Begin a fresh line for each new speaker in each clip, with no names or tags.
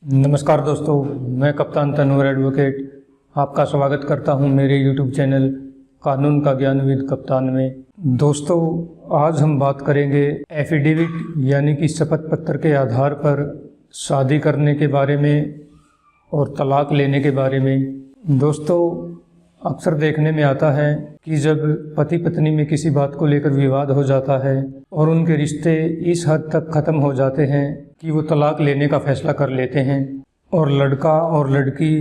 नमस्कार दोस्तों, मैं कप्तान तनवर एडवोकेट आपका स्वागत करता हूं मेरे YouTube चैनल कानून का ज्ञान विद कप्तान में। दोस्तों, आज हम बात करेंगे एफिडेविट यानी कि शपथ पत्र के आधार पर शादी करने के बारे में और तलाक लेने के बारे में। दोस्तों, अक्सर देखने में आता है कि जब पति पत्नी में किसी बात को लेकर विवाद हो जाता है और उनके रिश्ते इस हद तक ख़त्म हो जाते हैं कि वो तलाक लेने का फैसला कर लेते हैं और लड़का और लड़की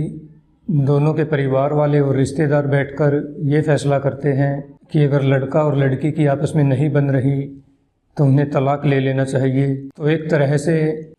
दोनों के परिवार वाले और रिश्तेदार बैठकर ये फैसला करते हैं कि अगर लड़का और लड़की की आपस में नहीं बन रही तो उन्हें तलाक ले लेना चाहिए। तो एक तरह से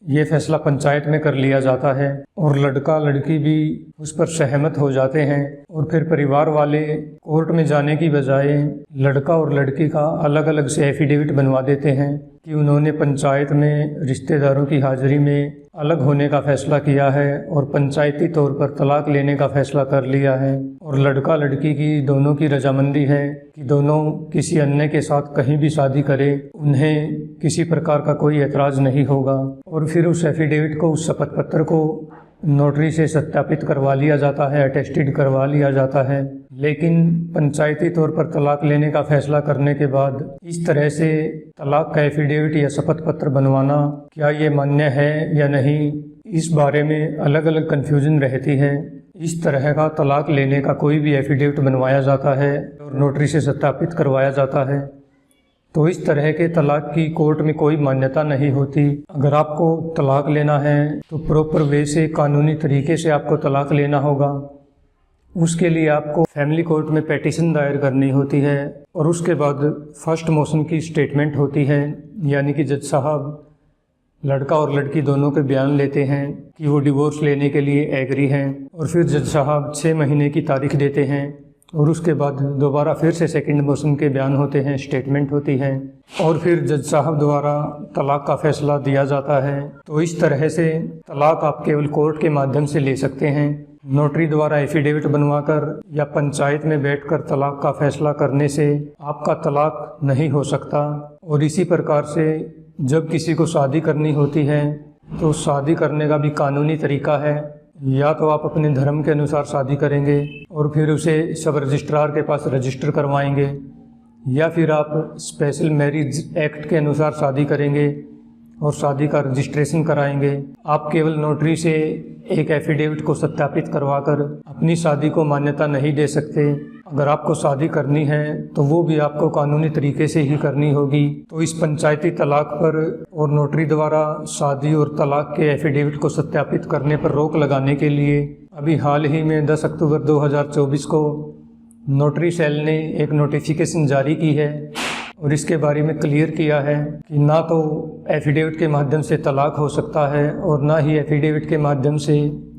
ये फैसला पंचायत में कर लिया जाता है और लड़का लड़की भी उस पर सहमत हो जाते हैं और फिर परिवार वाले कोर्ट में जाने की बजाय लड़का और लड़की का अलग अलग से एफिडेविट बनवा देते हैं कि उन्होंने पंचायत में रिश्तेदारों की हाजिरी में अलग होने का फैसला किया है और पंचायती तौर पर तलाक लेने का फैसला कर लिया है और लड़का लड़की की दोनों की रजामंदी है कि दोनों किसी अन्य के साथ कहीं भी शादी करें, उन्हें किसी प्रकार का कोई एतराज़ नहीं होगा। और फिर उस एफिडेविट को, उस शपथ पत्र को नोटरी से सत्यापित करवा लिया जाता है, अटेस्टेड करवा लिया जाता है। लेकिन पंचायती तौर पर तलाक लेने का फैसला करने के बाद इस तरह से तलाक का एफिडेविट या शपथ पत्र बनवाना क्या ये मान्य है या नहीं, इस बारे में अलग अलग कन्फ्यूजन रहती है। इस तरह का तलाक लेने का कोई भी एफिडेविट बनवाया जाता है और नोटरी से सत्यापित करवाया जाता है तो इस तरह के तलाक की कोर्ट में कोई मान्यता नहीं होती। अगर आपको तलाक लेना है तो प्रॉपर वे से, कानूनी तरीके से आपको तलाक लेना होगा। उसके लिए आपको फैमिली कोर्ट में पेटिशन दायर करनी होती है और उसके बाद फर्स्ट मोशन की स्टेटमेंट होती है, यानी कि जज साहब लड़का और लड़की दोनों के बयान लेते हैं कि वो डिवोर्स लेने के लिए एग्री हैं और फिर जज साहब 6 महीने की तारीख देते हैं और उसके बाद दोबारा फिर से सेकंड मोशन के बयान होते हैं, स्टेटमेंट होती है और फिर जज साहब द्वारा तलाक का फैसला दिया जाता है। तो इस तरह से तलाक आप केवल कोर्ट के माध्यम से ले सकते हैं। नोटरी द्वारा एफिडेविट बनवाकर या पंचायत में बैठकर तलाक का फैसला करने से आपका तलाक नहीं हो सकता। और इसी प्रकार से जब किसी को शादी करनी होती है तो शादी करने का भी कानूनी तरीका है। या तो आप अपने धर्म के अनुसार शादी करेंगे और फिर उसे सब रजिस्ट्रार के पास रजिस्टर करवाएंगे, या फिर आप स्पेशल मैरिज एक्ट के अनुसार शादी करेंगे और शादी का रजिस्ट्रेशन कराएंगे। आप केवल नोटरी से एक एफिडेविट को सत्यापित करवाकर अपनी शादी को मान्यता नहीं दे सकते। अगर आपको शादी करनी है तो वो भी आपको कानूनी तरीके से ही करनी होगी। तो इस पंचायती तलाक पर और नोटरी द्वारा शादी और तलाक के एफिडेविट को सत्यापित करने पर रोक लगाने के लिए अभी हाल ही में 10 अक्टूबर 2024 को नोटरी सेल ने एक नोटिफिकेशन जारी की है और इसके बारे में क्लियर किया है कि ना तो एफिडेविट के माध्यम से तलाक हो सकता है और ना ही एफिडेविट के माध्यम से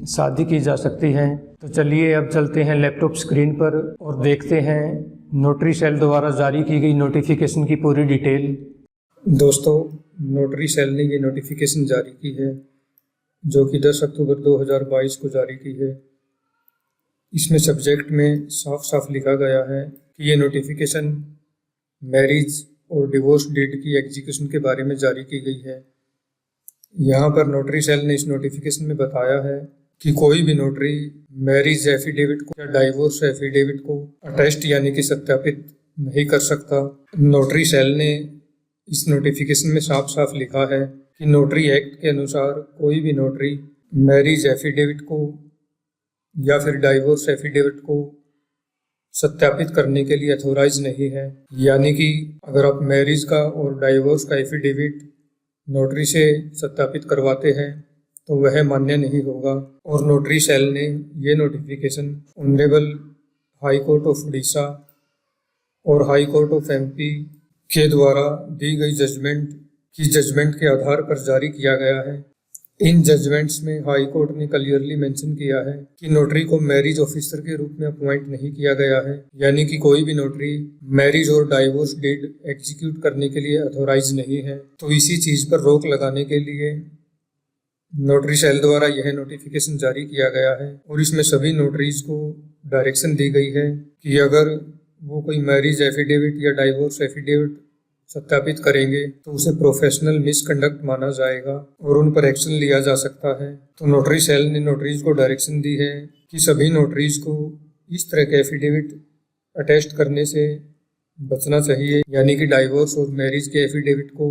शादी की जा सकती है। तो चलिए अब चलते हैं लैपटॉप स्क्रीन पर और देखते हैं नोटरी सेल द्वारा जारी की गई नोटिफिकेशन की पूरी डिटेल। दोस्तों, नोटरी सेल ने ये नोटिफिकेशन जारी की है जो कि 10 अक्टूबर 2022 को जारी की है। इसमें सब्जेक्ट में साफ साफ लिखा गया है कि ये नोटिफिकेशन मैरिज और डिवोर्स डीड की एग्जीक्यूशन के बारे में जारी की गई है। यहाँ पर नोटरी सेल ने इस नोटिफिकेशन में बताया है कि कोई भी नोटरी मैरिज एफिडेविट को या डाइवोर्स एफिडेविट को अटेस्ट यानी कि सत्यापित नहीं कर सकता। नोटरी सेल ने इस नोटिफिकेशन में साफ साफ लिखा है कि नोटरी एक्ट के अनुसार कोई भी नोटरी मैरिज एफिडेविट को या फिर डाइवोर्स एफिडेविट को सत्यापित करने के लिए अथोराइज नहीं है। यानी कि अगर आप मैरिज का और डाइवोर्स का एफिडेविट नोटरी से सत्यापित करवाते हैं तो वह मान्य नहीं होगा। और नोटरी सेल ने ये notification honourable high court of Orissa और हाई कोर्ट ऑफ एमपी के द्वारा दी गई जजमेंट के आधार पर जारी किया गया है। इन जजमेंट्स में हाई कोर्ट ने क्लियरली मेंशन किया है कि नोटरी को मैरिज ऑफिसर के रूप में अपॉइंट नहीं किया गया है, यानी कि कोई भी नोटरी मैरिज और डाइवोर्स डीड एग्जीक्यूट करने के लिए अथोराइज नहीं है। तो इसी चीज पर रोक लगाने के लिए नोटरी सेल द्वारा यह नोटिफिकेशन जारी किया गया है और इसमें सभी नोटरीज को डायरेक्शन दी गई है कि अगर वो कोई मैरिज एफिडेविट या डाइवोर्स एफिडेविट सत्यापित करेंगे तो उसे प्रोफेशनल मिसकंडक्ट माना जाएगा और उन पर एक्शन लिया जा सकता है। तो नोटरी सेल ने नोटरीज को डायरेक्शन दी है कि सभी नोटरीज को इस तरह के एफिडेविट अटेस्ट करने से बचना चाहिए, यानी कि डाइवोर्स और मैरिज के एफिडेविट को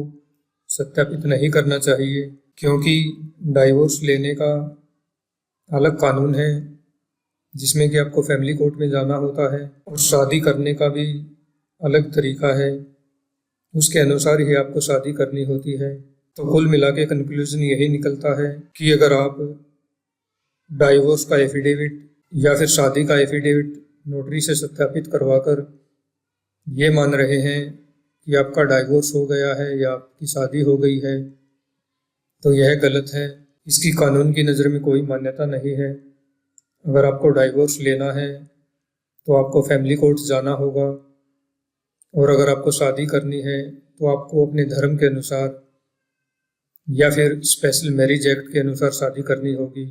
सत्यापित नहीं करना चाहिए, क्योंकि डाइवोर्स लेने का अलग कानून है जिसमें कि आपको फैमिली कोर्ट में जाना होता है और शादी करने का भी अलग तरीका है, उसके अनुसार ही आपको शादी करनी होती है। तो कुल मिला के कंक्लूजन यही निकलता है कि अगर आप डाइवोर्स का एफिडेविट या फिर शादी का एफिडेविट नोटरी से सत्यापित करवाकर ये मान रहे हैं कि आपका डाइवोर्स हो गया है या आपकी शादी हो गई है, तो यह गलत है। इसकी कानून की नज़र में कोई मान्यता नहीं है। अगर आपको डाइवोर्स लेना है तो आपको फैमिली कोर्ट जाना होगा, और अगर आपको शादी करनी है तो आपको अपने धर्म के अनुसार या फिर स्पेशल मैरिज एक्ट के अनुसार शादी करनी होगी।